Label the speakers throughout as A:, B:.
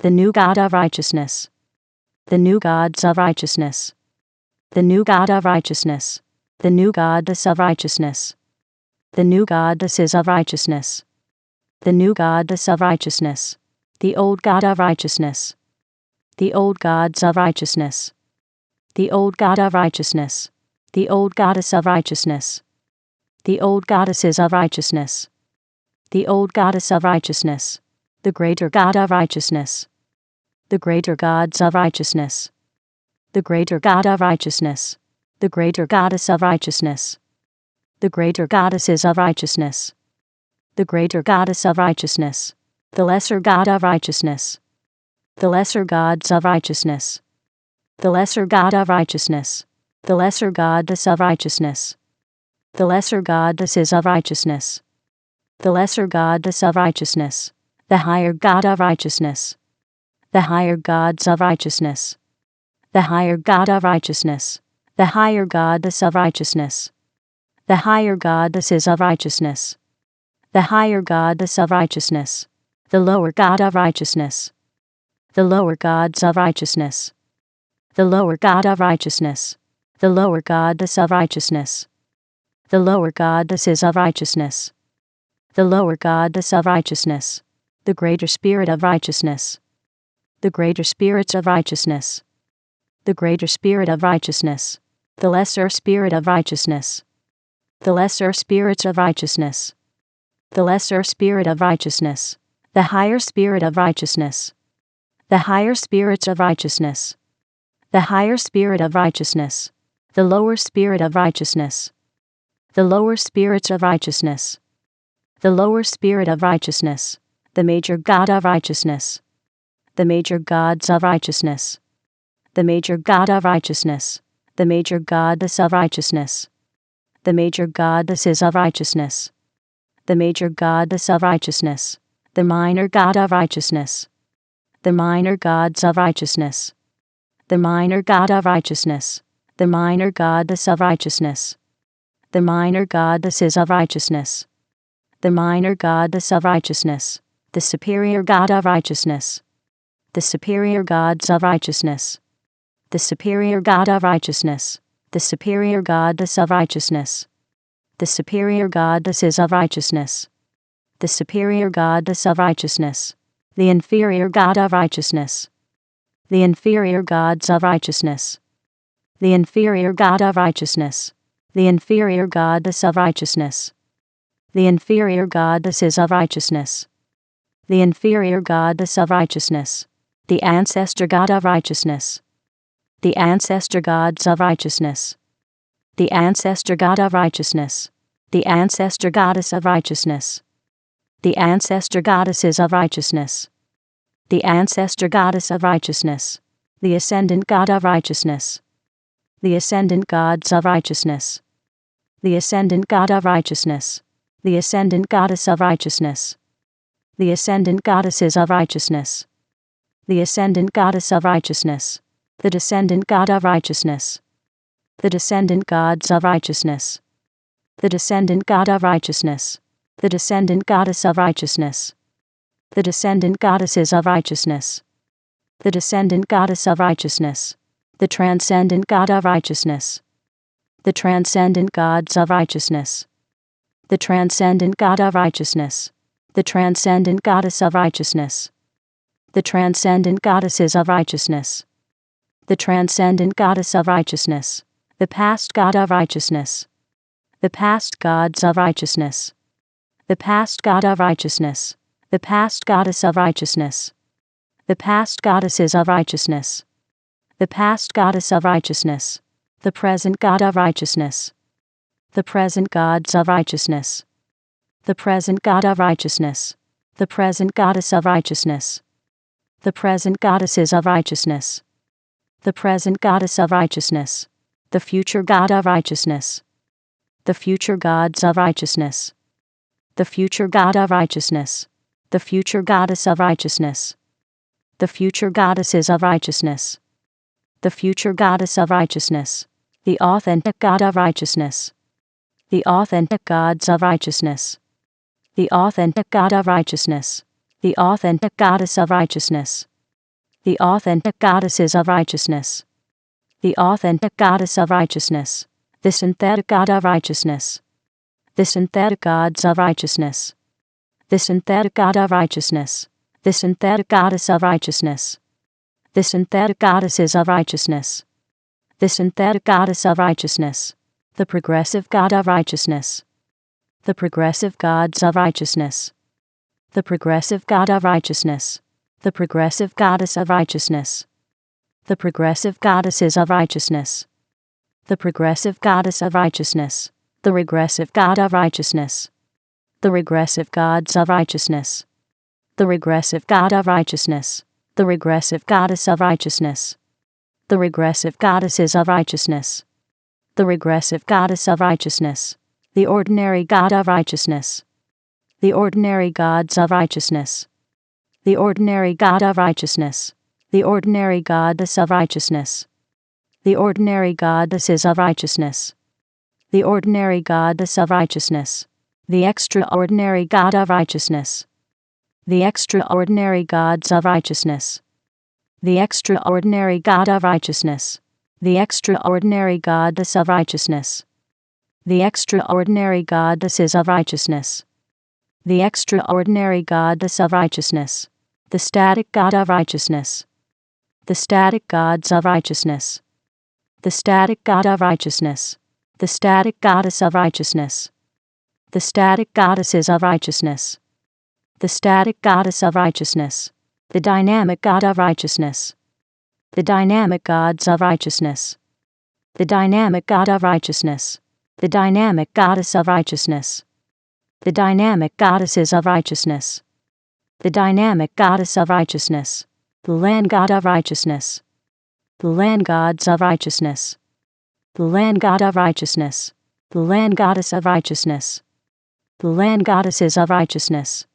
A: the new God of righteousness, the new gods of righteousness, the new God of righteousness, the new goddess of righteousness, the new goddesses of righteousness, the new goddess of righteousness, the old God of righteousness, the old gods of righteousness, the old God of righteousness, the old goddess of righteousness, the old goddesses of righteousness, the old goddess of righteousness, the greater God of righteousness, the greater gods of righteousness, the greater God of righteousness, the greater goddess of righteousness, the greater goddesses of righteousness, the greater goddess of righteousness, the lesser God of righteousness, the lesser gods of righteousness, the lesser God of righteousness, the lesser goddess of righteousness, the lesser goddesses of righteousness, the lesser goddess of righteousness, the higher God of righteousness, the higher gods of righteousness, the higher God of righteousness, the higher goddess of righteousness, the higher goddesses of righteousness, the higher goddess of righteousness, the lower God of righteousness, the lower gods of righteousness, the lower God of righteousness, the lower goddess of righteousness, the lower goddesses of righteousness, the lower goddess of righteousness, the greater spirit of righteousness, the greater spirits of righteousness, the greater spirit of righteousness, the lesser spirit of righteousness, the lesser spirits of righteousness, the lesser spirit of righteousness, the higher spirit of righteousness, the higher spirits of righteousness, the higher spirit of righteousness, the lower spirit of righteousness, the lower spirits of righteousness, the lower spirit of righteousness, the major God of righteousness, the major gods of righteousness, the major God of righteousness, the major goddess of righteousness, the major goddesses of righteousness, the major goddess of righteousness, the minor God of righteousness, the minor gods of righteousness, the minor God of righteousness, the minor goddess of righteousness, the minor goddesses of righteousness, the minor goddess of righteousness, the superior God of righteousness, the superior gods of righteousness, the superior God of righteousness, the superior goddess of righteousness, the superior goddesses of righteousness, the superior goddess of righteousness, the inferior God of righteousness, the inferior gods of righteousness, the inferior God of righteousness, the inferior goddess of righteousness, the inferior goddesses of righteousness, the inferior goddess of righteousness, the ancestor God of righteousness, the ancestor gods of righteousness, the ancestor God of righteousness, the ancestor goddess of righteousness, the ancestor goddesses of righteousness, the ancestor goddess of righteousness, the ascendant God of righteousness, the ascendant gods of righteousness, the ascendant God of righteousness, the ascendant goddess of righteousness, the ascendant goddesses of righteousness, the ascendant goddess of righteousness, the descendant God of righteousness, the descendant gods of righteousness, the descendant God of righteousness, the descendant goddess of righteousness, the descendant goddesses of righteousness, the descendant goddess of righteousness, the transcendent God of righteousness, the transcendent gods of righteousness, the transcendent God of righteousness, the transcendent goddess of righteousness, the transcendent goddesses of righteousness, the transcendent goddess of righteousness, the past God of righteousness, the past gods of righteousness, the past God of righteousness, the past goddess of righteousness, the past goddesses of righteousness, the past goddess of righteousness, the present God of righteousness, the present gods of righteousness, the present God of righteousness, the present goddess of righteousness, the present goddesses of righteousness, the present goddess of righteousness, the future God of righteousness, the future gods of righteousness, the future God of righteousness, the future goddess of righteousness, the future goddesses of righteousness, the future goddess of righteousness, the authentic God of righteousness, the authentic gods of righteousness, the authentic God of righteousness, the authentic goddess of righteousness, The authentic goddesses of righteousness. The authentic goddess of righteousness. The synthetic god of righteousness. The synthetic gods of righteousness. The synthetic god of righteousness. The synthetic goddess of righteousness. The synthetic goddesses of righteousness. The synthetic goddess of righteousness. The progressive god of righteousness. The progressive gods of righteousness. The progressive god of righteousness. The progressive goddess of righteousness. The progressive goddesses of righteousness. The progressive goddess of righteousness. The regressive god of righteousness. The regressive gods of righteousness. The regressive god of righteousness. The regressive goddess of righteousness. The regressive goddesses of righteousness. The regressive goddess of righteousness. The ordinary god of righteousness. The ordinary gods of righteousness. The ordinary god of righteousness. The ordinary goddess of righteousness. The ordinary goddesses of righteousness. The ordinary goddess of righteousness. The extraordinary god of righteousness. The extraordinary gods of righteousness. The extraordinary god of righteousness. The extraordinary goddess of righteousness. The extraordinary goddesses of righteousness. The extraordinary goddess of righteousness. The static god of righteousness. The static gods of righteousness. The static god of righteousness. The static goddess of righteousness. The static goddesses of righteousness. The static goddess of righteousness. The dynamic god of righteousness. The dynamic gods of righteousness. The dynamic god of righteousness. The dynamic goddess of righteousness. The dynamic goddesses of righteousness. The dynamic goddess of righteousness. The land god of righteousness. The land gods of righteousness. The land god of righteousness. The land goddess of righteousness. The land goddesses of righteousness.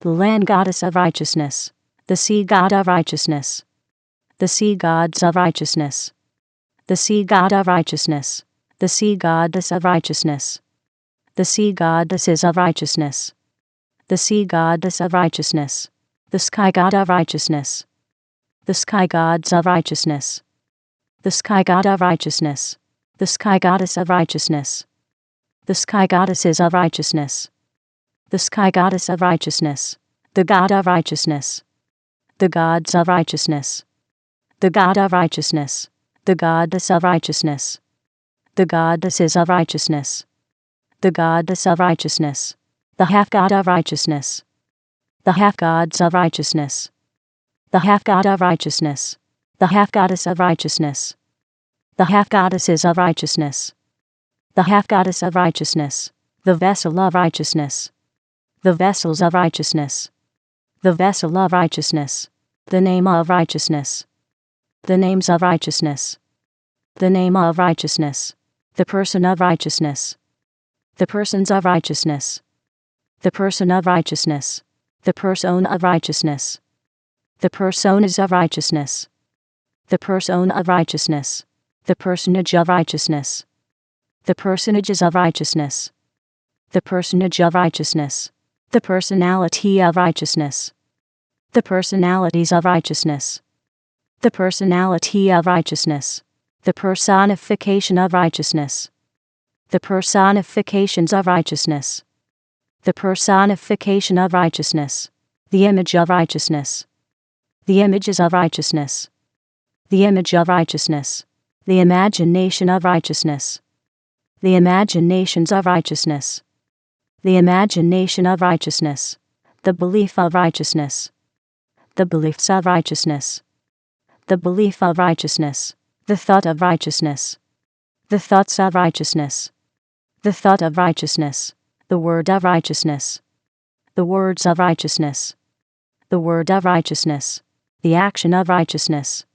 A: The land goddess of righteousness. The sea god of righteousness. The sea gods of righteousness. The sea god of righteousness. The sea goddess of righteousness. The sea goddesses of righteousness. The sea goddess of righteousness. The sky god of righteousness. The sky gods of righteousness. The sky god of righteousness. The sky goddess of righteousness. The sky goddesses of righteousness. The sky goddess of righteousness. The god of righteousness. The gods of righteousness. The god of righteousness. The goddess of righteousness. The goddesses of righteousness. The goddess of righteousness. The half god of righteousness. The half gods of righteousness. The half god of righteousness. The half goddess of righteousness. The half goddesses of righteousness. The half goddess of righteousness. The vessel of righteousness. The vessels of righteousness. The vessel of righteousness. The name of righteousness. The names of righteousness. The name of righteousness. The person of righteousness. The persons of righteousness. The person of righteousness. The persona of righteousness. The personas of righteousness. The persona of righteousness. The personage of righteousness. The personages of righteousness. The personage of righteousness. The personality of righteousness. The personalities of righteousness. The personality of righteousness. The personification of righteousness. The personifications of righteousness. The personification of righteousness. The image of righteousness. The images of righteousness. The image of righteousness. The imagination of righteousness. The imaginations of righteousness. The imagination of righteousness. The belief of righteousness. The beliefs of righteousness. The belief of righteousness. The thought of righteousness. The thoughts of righteousness. The thought of righteousness. The word of righteousness. The words of righteousness. The word of righteousness. The action of righteousness.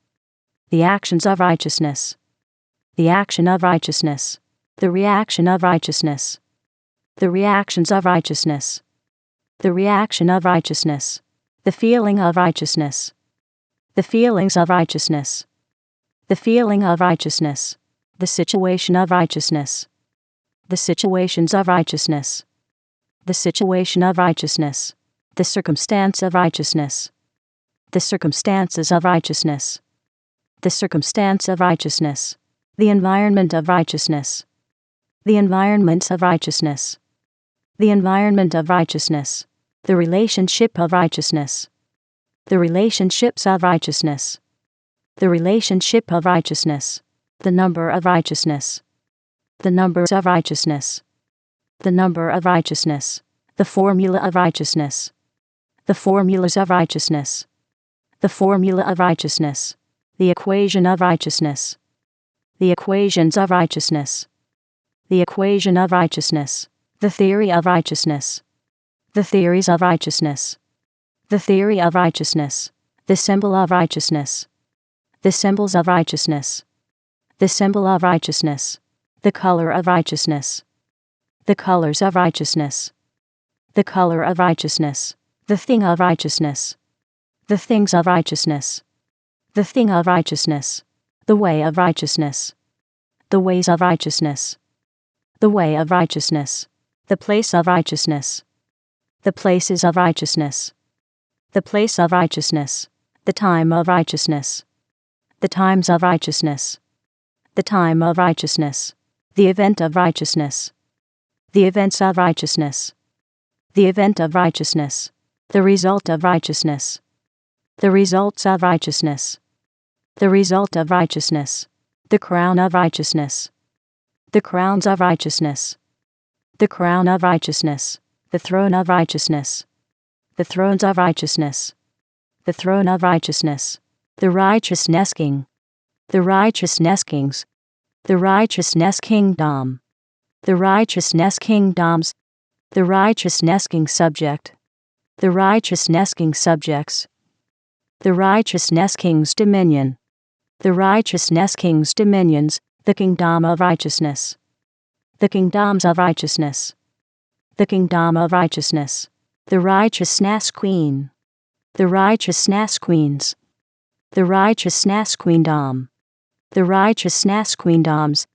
A: The actions of righteousness. The action of righteousness. The reaction of righteousness. The reactions of righteousness. The reaction of righteousness. The feeling of righteousness. The feelings of righteousness. The feeling of righteousness. The situation of righteousness. The situations of righteousness. The situation of righteousness. The circumstance of righteousness. The circumstances of righteousness. The circumstance of righteousness. The environment of righteousness. The environments of righteousness. The environment of righteousness. The relationship of righteousness. The relationships of righteousness. The relationship of righteousness. The number of righteousness. The numbers of righteousness. The number of righteousness. The formula of righteousness. The formulas of righteousness. The formula of righteousness. The equation of righteousness. The equations of righteousness. The equation of righteousness. The theory of righteousness. The theories of righteousness. The theory of righteousness. The symbol of righteousness. The symbols of righteousness. The symbol of righteousness. The color of righteousness. The colors of righteousness. The color of righteousness. The thing of righteousness. The things of righteousness. The thing of righteousness. The way of righteousness. The ways of righteousness. The way of righteousness. The place of righteousness. The places of righteousness. The place of righteousness. The time of righteousness. The times of righteousness. The time of righteousness. The event of righteousness. The events of righteousness. The event of righteousness. The result of righteousness. The results of righteousness. The result of righteousness. The crown of righteousness. The crowns of righteousness. The crown of righteousness. The throne of righteousness. The thrones of righteousness. The throne of righteousness. The righteousness king. The righteousness kings. The righteousness kingdom. The righteousness kingdoms. The righteousness king subject. The righteousness king subjects. The righteousness king's dominion. The righteousness king's dominions. The kingdom of righteousness. The kingdoms of righteousness. The kingdom of righteousness. The righteousness queen. The righteousness queens. The righteousness queendom. The righteousness queendoms.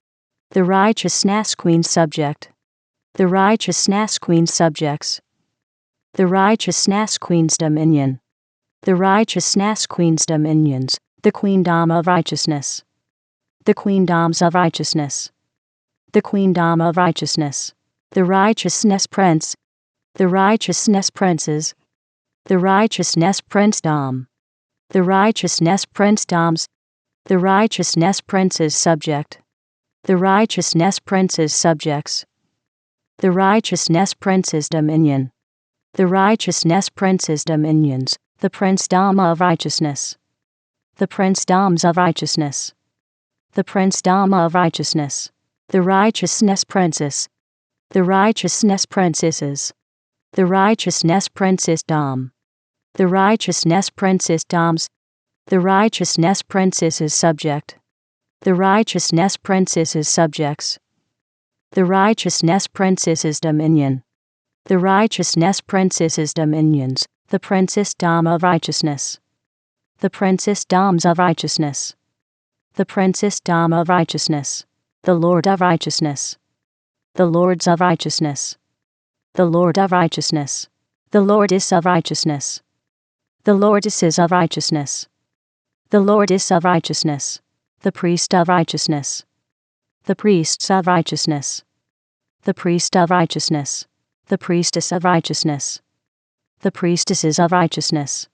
A: The righteousness queen subject. The righteousness queen subjects. The righteousness queen's dominion. The righteousness queen's dominions. The queendom of righteousness. The queendoms of righteousness. The queendom of righteousness. The righteousness prince. The righteousness princes. The righteousness princedom. The righteousness princedoms. The righteousness princes subject. The righteousness princes subjects. The righteousness princes dominion. The righteousness princes dominions. The princedom of righteousness. The princedoms of righteousness. The princedom of righteousness. The righteousness princess. The righteousness princesses. The righteousness princessdom. The righteousness princessdoms. The righteousness princesses subject. The righteousness princesses subjects. The righteousness princesses dominion. The righteousness princesses dominions. The princessdom of righteousness. The princessdoms of righteousness. The princessdom of righteousness. The Lord of righteousness. The lords of righteousness. The Lord of righteousness. The lordess of righteousness. The lordesses of righteousness. The lordess of righteousness. The priest of righteousness. The priests of righteousness. The priest of righteousness. The priestess of righteousness. The priestesses of righteousness.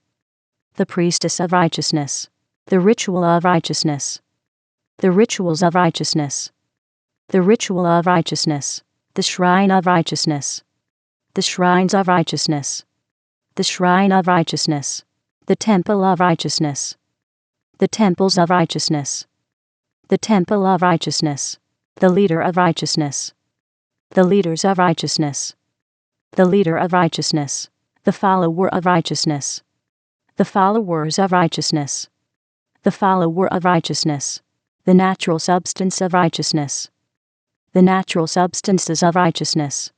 A: The priestess of righteousness. The ritual of righteousness. The rituals of righteousness. The ritual of righteousness. The shrine of righteousness. The shrines of righteousness. The shrine of righteousness. The temple of righteousness. The temples of righteousness. The temple of righteousness. The leader of righteousness. The leaders of righteousness. The leader of righteousness. The follower of righteousness. The followers of righteousness. The follower of righteousness. The natural substance of righteousness. The natural substances of righteousness.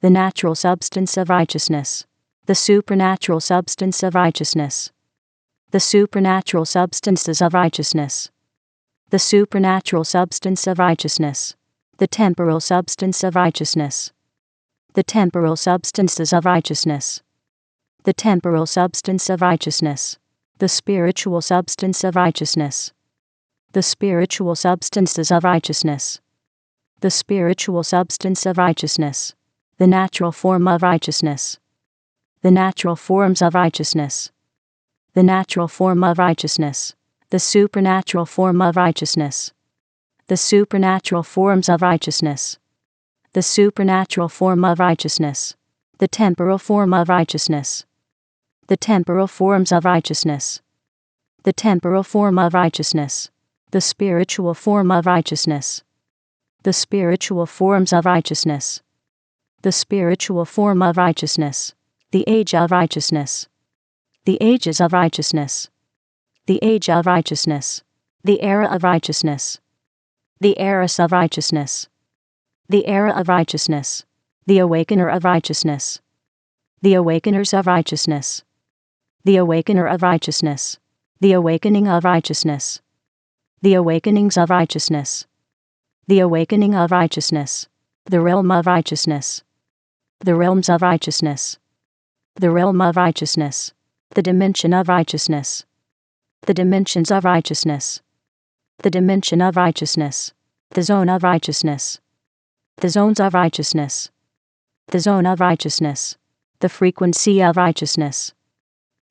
A: The natural substance of righteousness. The supernatural substance of righteousness. The supernatural substances of righteousness. The supernatural substance of righteousness. The temporal substance of righteousness. The temporal substances of righteousness. The temporal substance of righteousness. the spiritual substance of righteousness, the spiritual substances of righteousness, the spiritual substance of righteousness, the natural form of righteousness, the natural forms of righteousness, the natural form of righteousness, the supernatural form of righteousness, the supernatural forms of righteousness, the supernatural form of righteousness, the temporal form of righteousness, the temporal forms of righteousness, the temporal form of righteousness, the spiritual form of righteousness, the spiritual forms of righteousness, the spiritual form of righteousness, the age of righteousness, the ages of righteousness, the age of righteousness, the era of righteousness, the eras of righteousness, the era of righteousness, the awakener of righteousness, the awakeners of righteousness, the awakener of righteousness, the awakening of righteousness, the awakenings of righteousness, the awakening of righteousness, the realm of righteousness, the realms of righteousness, the realm of righteousness, the dimension of righteousness, the dimensions of righteousness, the dimension of righteousness, the zone of righteousness, the zones of righteousness, the zone of righteousness, the frequency of righteousness,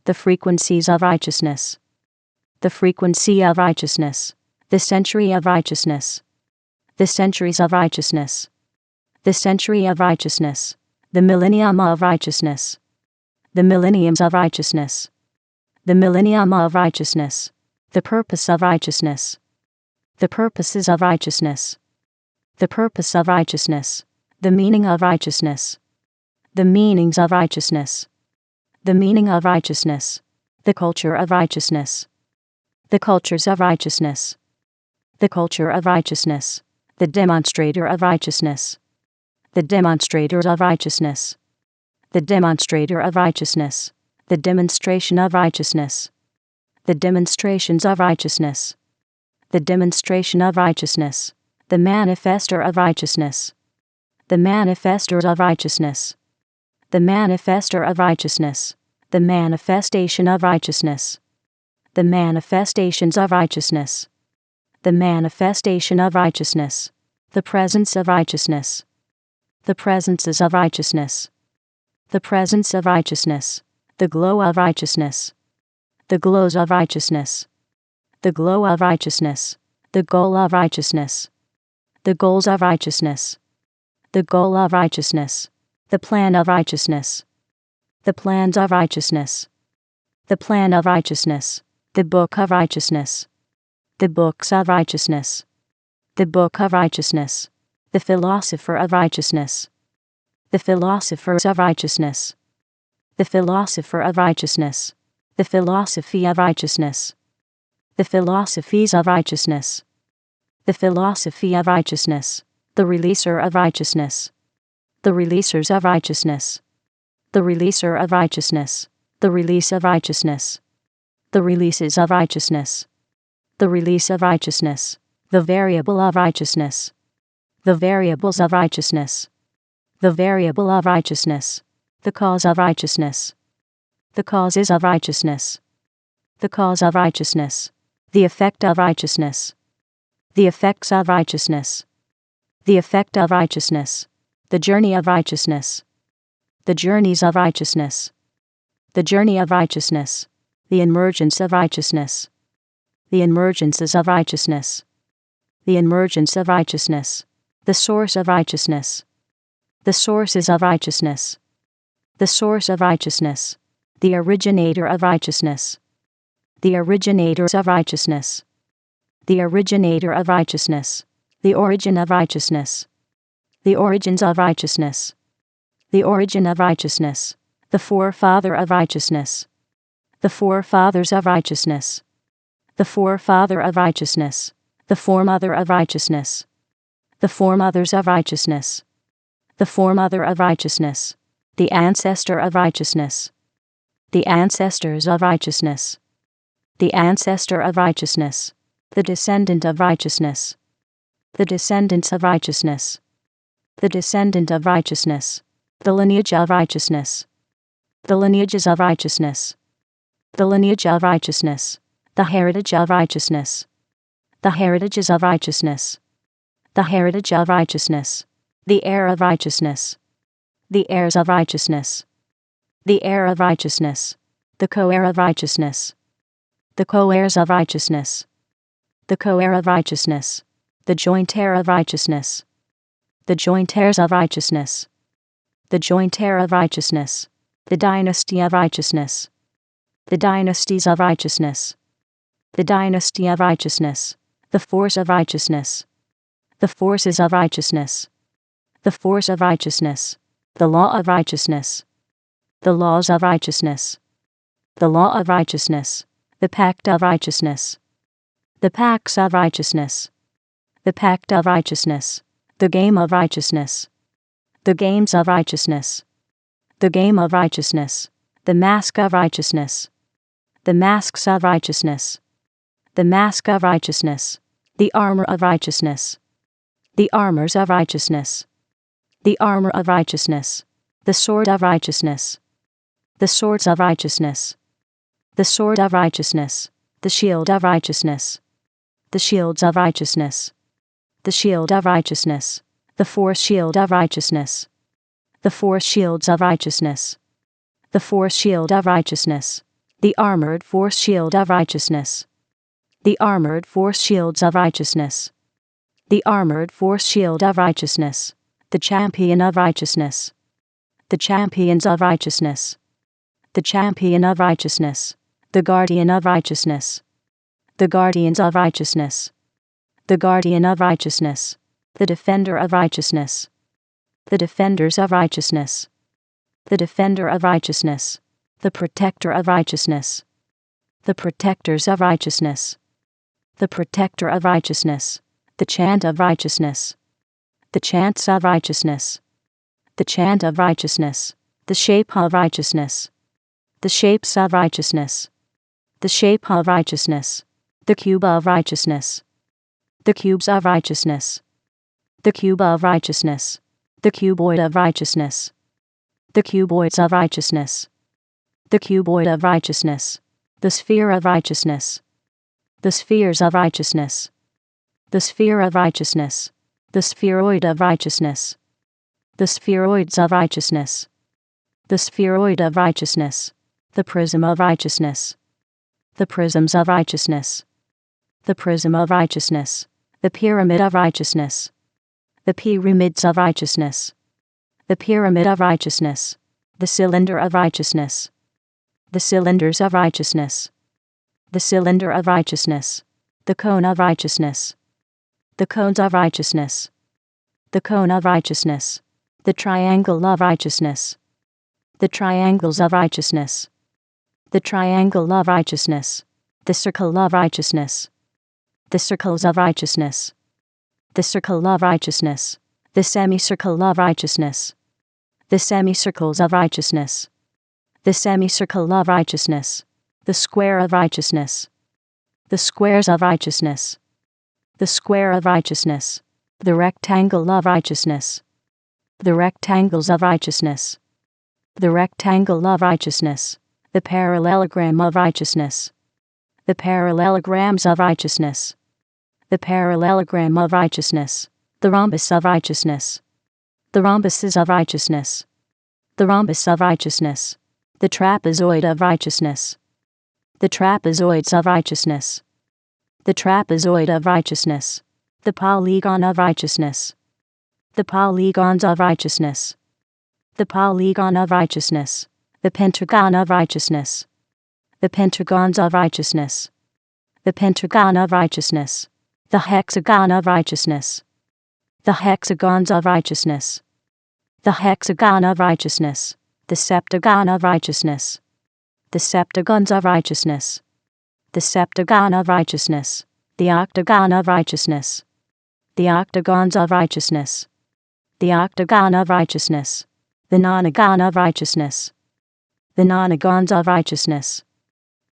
A: the frequencies of righteousness, the frequency of righteousness, the century of righteousness, the centuries of righteousness, the century of righteousness, the millennium of righteousness, the millenniums of righteousness, the millennium of righteousness, the purpose of righteousness, the purposes of righteousness, the purpose of righteousness, the meaning of righteousness, the meanings of righteousness, the meaning of righteousness, the culture of righteousness, the cultures of righteousness, the culture of righteousness, the demonstrator of righteousness, the demonstrators of righteousness, the demonstrator of righteousness, the demonstration of righteousness, the demonstrations of righteousness, the demonstration of righteousness, the manifester of righteousness, the manifestors of righteousness, the manifester of righteousness, the manifestation of righteousness, the manifestations of righteousness, the manifestation of righteousness, the presence of righteousness, the presences of righteousness, the presence of righteousness, the glow of righteousness, the glows of righteousness, the glow of righteousness, the goal of righteousness, the goals of righteousness, the goal of righteousness, the plan of righteousness, the plans of righteousness, the plan of righteousness, the book of righteousness, the books of righteousness, the book of righteousness, the philosopher of righteousness, the philosophers of righteousness, the philosopher of righteousness, the philosophy of righteousness, the philosophies of righteousness, the philosophy of righteousness, the releaser of righteousness, the releasers of righteousness, the releaser of righteousness, the release of righteousness, the releases of righteousness, the release of righteousness, the variable of righteousness, the variables of righteousness, the variable of righteousness, the cause of righteousness, the causes of righteousness, the cause of righteousness, the effect of righteousness, the effects of righteousness, the effect of righteousness, the journey of righteousness, the journeys of righteousness, the journey of righteousness, the emergence of righteousness, the emergences of righteousness, the emergence of righteousness, the source of righteousness, the sources of righteousness, the source of righteousness, the originator of righteousness, the originators of righteousness, the originator of righteousness, the origin of righteousness, the origins of righteousness, the origin of righteousness, the forefather of righteousness, the forefathers of righteousness, the forefather of righteousness, the foremother of righteousness, the foremothers of righteousness, the foremother of righteousness, the ancestor of righteousness, the ancestors of righteousness, the ancestor of righteousness, the descendant of righteousness, the descendants of righteousness, the descendant of righteousness, the lineage of righteousness, the lineages of righteousness, the lineage of righteousness, the heritage of righteousness, the heritages of righteousness, the heritage of righteousness, the heir of righteousness, the heirs of righteousness, the heir of righteousness, the co-heir of righteousness, the co-heirs of righteousness, the co-heir of righteousness, the joint heir of righteousness, the joint heirs of righteousness, the joint heir of righteousness, the dynasty of righteousness, the dynasties of righteousness, the dynasty of righteousness, the force of righteousness, the forces of righteousness, the force of righteousness, the law of righteousness, the laws of righteousness, the law of righteousness, the pact of righteousness, the pacts of righteousness, the pact of righteousness, the game of righteousness, the games of righteousness, the game of righteousness, the mask of righteousness, the masks of righteousness, the mask of righteousness, the armor of righteousness, the armors of righteousness, the armor of righteousness, the sword of righteousness, the swords of righteousness, the sword of righteousness, the shield of righteousness, the shields of righteousness, the shield of righteousness, the force shield of righteousness, the force shields of righteousness, the force shield of righteousness, the armored force shield of righteousness, the armored force shields of righteousness, the armored force shield of righteousness, the champion of righteousness, the champions of righteousness, the champion of righteousness, the guardian of righteousness, the guardians of righteousness, the guardian of righteousness, the defender of righteousness, the defenders of righteousness, the defender of righteousness, the protector of righteousness, the protectors of righteousness, the protector of righteousness, the chant of righteousness, the chants of righteousness, the chant of righteousness, the shape of righteousness, the shapes of righteousness, the shape of righteousness, the cube of righteousness, the cubes of righteousness, the cube of righteousness, the cuboid of righteousness, the cuboids of righteousness, the cuboid of righteousness, the sphere of righteousness, the spheres of righteousness, the sphere of righteousness, the spheroid of righteousness, the spheroids of righteousness, the spheroid of righteousness, the prism of righteousness, the prisms of righteousness, the prism of righteousness, the pyramid of righteousness, the pyramids of righteousness, the pyramid of righteousness, the cylinder of righteousness, the cylinders of righteousness, the cylinder of righteousness, the cone of righteousness, the cones of righteousness, the cone of righteousness, the triangle of righteousness, the triangles of righteousness, the triangle of righteousness, the circle of righteousness, the circles of righteousness, the circle of righteousness, the semicircle of righteousness, the semicircles of righteousness, the semicircle of righteousness, the square of righteousness, the squares of righteousness, the square of righteousness, the rectangle of righteousness, the rectangles of righteousness, the rectangle of righteousness, the parallelogram of righteousness, the parallelograms of righteousness, the parallelogram of righteousness, the rhombus of righteousness, the rhombuses of righteousness, the rhombus of righteousness, the trapezoid of righteousness, the trapezoids of righteousness, the trapezoid of righteousness, the polygon of righteousness, the polygons of righteousness, the polygon of righteousness, the pentagon of righteousness, the pentagons of righteousness, the pentagon of righteousness, the hexagon of righteousness, the hexagons of righteousness, the hexagon of righteousness, the septagon of righteousness, the septagons of righteousness, the septagon of righteousness, the octagon of righteousness, the octagons of righteousness, the octagon of righteousness, the nonagon of righteousness, the nonagons of righteousness,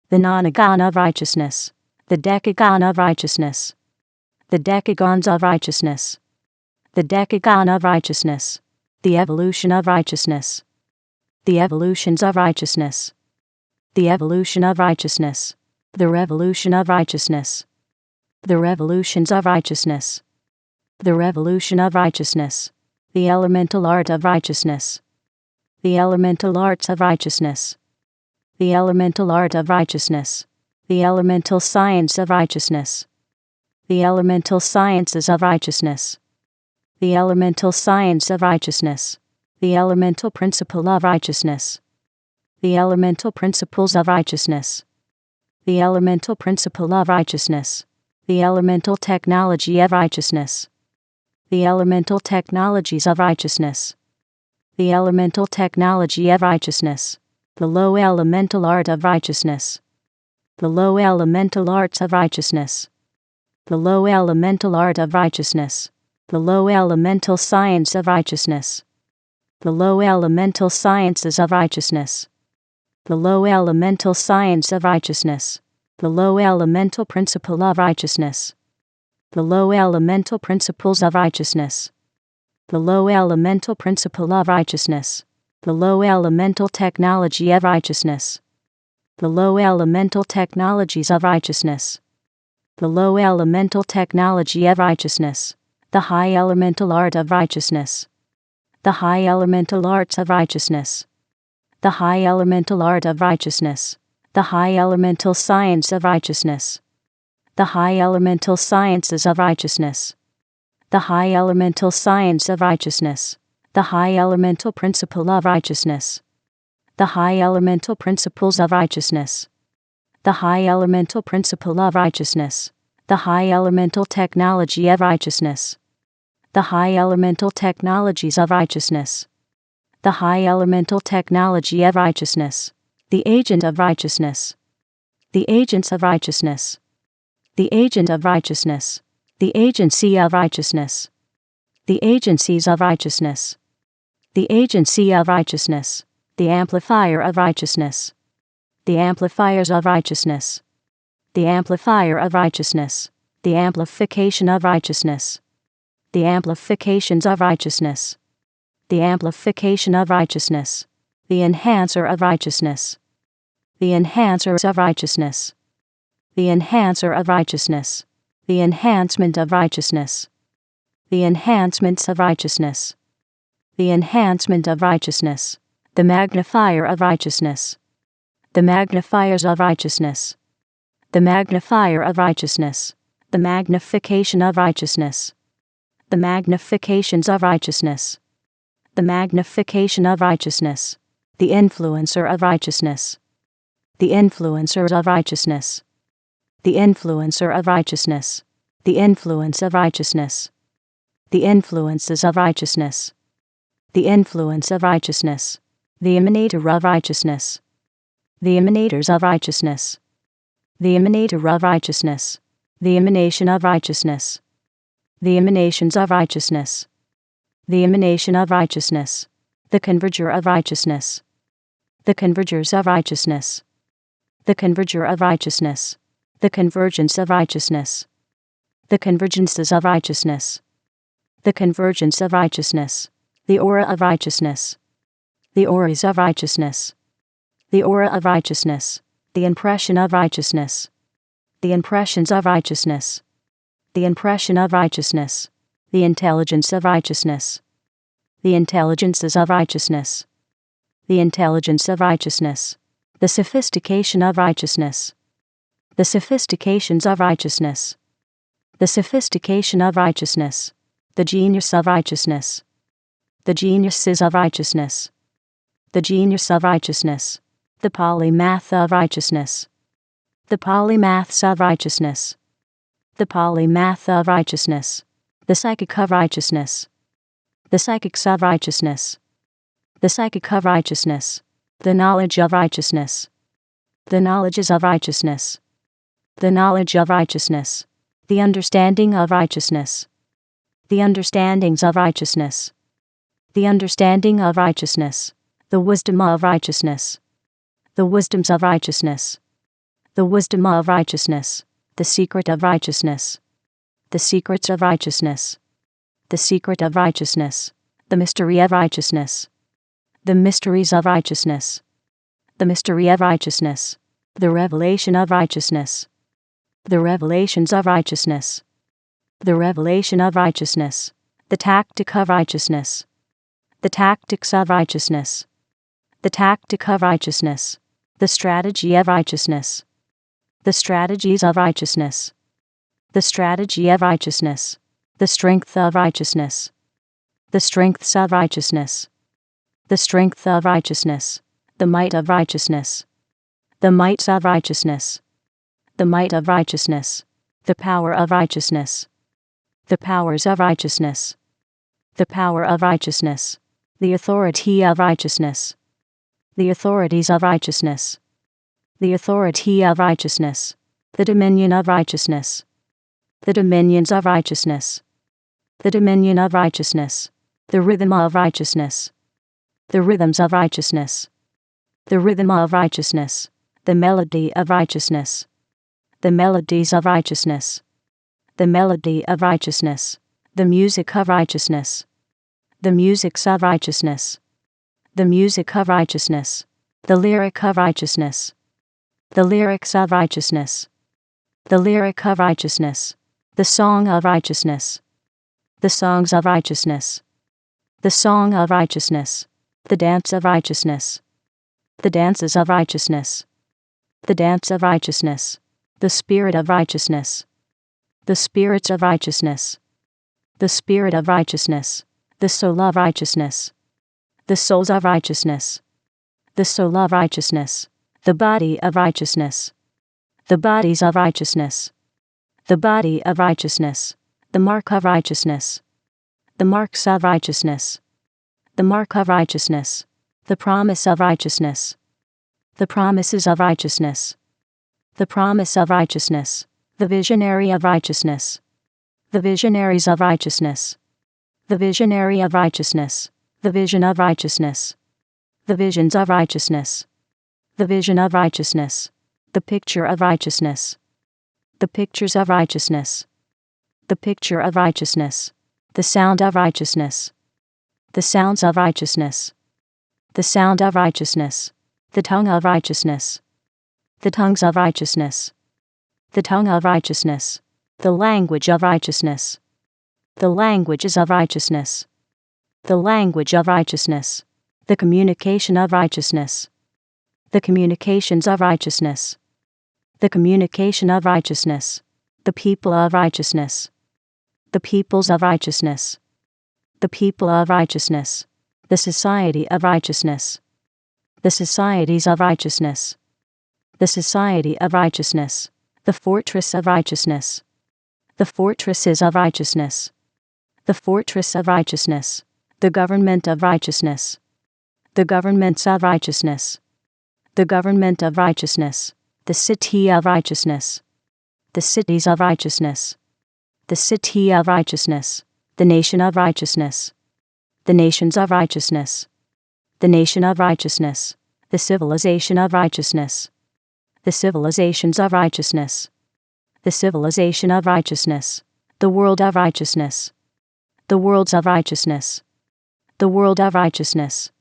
A: the nonagon of righteousness, the decagon of righteousness, the decagons of righteousness, the decagon of righteousness, the evolution of righteousness, the evolutions of righteousness, The evolution of righteousness. The revolution of righteousness. The revolutions of righteousness. The revolution of righteousness. The elemental art of righteousness. The elemental arts of righteousness. The elemental art of righteousness. The elemental science of righteousness. The elemental sciences of righteousness. The elemental science of righteousness. The elemental principle of righteousness. The elemental principles of righteousness. The elemental principle of righteousness. The elemental technology of righteousness. The elemental technologies of righteousness. The elemental technology of righteousness. The low elemental art of righteousness. The low elemental arts of righteousness. The low elemental art of righteousness. The low elemental science of righteousness. The low elemental sciences of righteousness. The low elemental science of righteousness. The low elemental principle of righteousness. The low elemental principles of righteousness. The low elemental principle of righteousness. The low elemental technology of righteousness. The low elemental technologies of righteousness. The low elemental technology of righteousness. The high elemental art of righteousness. The high elemental arts of righteousness. The high elemental art of righteousness. The high elemental science of righteousness. The high elemental sciences of righteousness. The high elemental science of righteousness. The high elemental principle of righteousness. The high elemental principles of righteousness. The high elemental principle of righteousness. The high elemental technology of righteousness. The high elemental technologies of righteousness. The high elemental technology of righteousness. The agent of righteousness. The agents of righteousness. The agent of righteousness. The agency of righteousness. The agencies of righteousness. The agency of righteousness. The amplifier of righteousness. The amplifiers of righteousness. The amplifier of righteousness. The amplification of righteousness. The amplifications of righteousness. The amplification of righteousness. The enhancer of righteousness. The enhancers of righteousness. The enhancer of righteousness. The enhancement of righteousness. The enhancements of righteousness. The enhancement of righteousness. The magnifier of righteousness. The magnifiers of righteousness. The magnifier of righteousness. The magnification of righteousness. The magnifications of righteousness. The magnification of righteousness. The influencer of righteousness. The influencers of righteousness. The influencer of righteousness. The influence of righteousness. The influences of righteousness. The influence of righteousness. The emanator of righteousness. The emanators of righteousness. The emanator of righteousness. The emanation of righteousness. The emanations of righteousness. The emanation of righteousness. The converger of righteousness. The convergers of righteousness. The converger of righteousness. The convergence of righteousness. The convergences of righteousness. The convergence of righteousness. The aura of righteousness. The auras of righteousness. The aura of righteousness. The impression of righteousness. The impressions of righteousness. The impression of righteousness. The intelligence of righteousness. The intelligences of righteousness. The intelligence of righteousness. The sophistication of righteousness. The sophistications of righteousness. The sophistication of righteousness. The genius of righteousness. The geniuses of righteousness. The genius of righteousness. The polymath of righteousness. The polymaths of righteousness. The polymath of righteousness. The psychic of righteousness. The psychics of righteousness. The psychic of righteousness. The knowledge of righteousness. The knowledges of righteousness. The knowledge of righteousness. The understanding of righteousness. The understandings of righteousness. The understanding of righteousness. The wisdom of righteousness. The wisdoms of righteousness. The wisdom of righteousness. The secret of righteousness. The secrets of righteousness. The secret of righteousness. The mystery of righteousness. The mysteries of righteousness. The mystery of righteousness. The revelation of righteousness. The revelations of righteousness. The revelation of righteousness. The tactic of righteousness. The tactics of righteousness. The tactic of righteousness. The strategy of righteousness. The strategies of righteousness. The strategy of righteousness. The strength of righteousness. The strengths of righteousness. The strength of righteousness. The might of righteousness. The mights of righteousness. The might of righteousness. The power of righteousness. The powers of righteousness. The power of righteousness. The authority of righteousness. The authorities of righteousness. The authority of righteousness. The dominion of righteousness. The dominions of righteousness. The dominion of righteousness. The rhythm of righteousness. The rhythms of righteousness. The rhythm of righteousness. The melody of righteousness. The melodies of righteousness. The melody of righteousness. The music of righteousness. The musics of righteousness. The music of righteousness. The lyric of righteousness. The lyrics of righteousness. The lyric of righteousness. The song of righteousness. The songs of righteousness. The song of righteousness. The dance of righteousness. The dances of righteousness. The dance of righteousness. The spirit of righteousness. The spirits of righteousness. The spirit of righteousness. The soul of righteousness. The souls of righteousness. The soul of righteousness. The body of righteousness. The bodies of righteousness. The body of righteousness. The mark of righteousness. The marks of righteousness. The mark of righteousness. The promise of righteousness. The promises of righteousness. The promise of righteousness. The visionary of righteousness. The visionaries of righteousness. The visionary of righteousness. The vision of righteousness. The visions of righteousness. The vision of righteousness. The picture of righteousness. The pictures of righteousness. The picture of righteousness. The sound of righteousness. The sounds of righteousness. The sound of righteousness. The tongue of righteousness. The tongues of righteousness. The tongue of righteousness. The language of righteousness. The languages of righteousness. The language of righteousness. The communication of righteousness. The communications of righteousness. The communication of righteousness. The people of righteousness. The peoples of righteousness. The people of righteousness. The society of righteousness. The societies of righteousness. The society of righteousness. The fortress of righteousness. The fortresses of righteousness. The fortress of righteousness. The government of righteousness. The governments of righteousness. The government of righteousness. The city of righteousness. The cities of righteousness. The city of righteousness. The nation of righteousness. The nations of righteousness. The nation of righteousness. The civilization of righteousness. The civilizations of righteousness. The civilization of righteousness. The world of righteousness. The worlds of righteousness. The world of righteousness.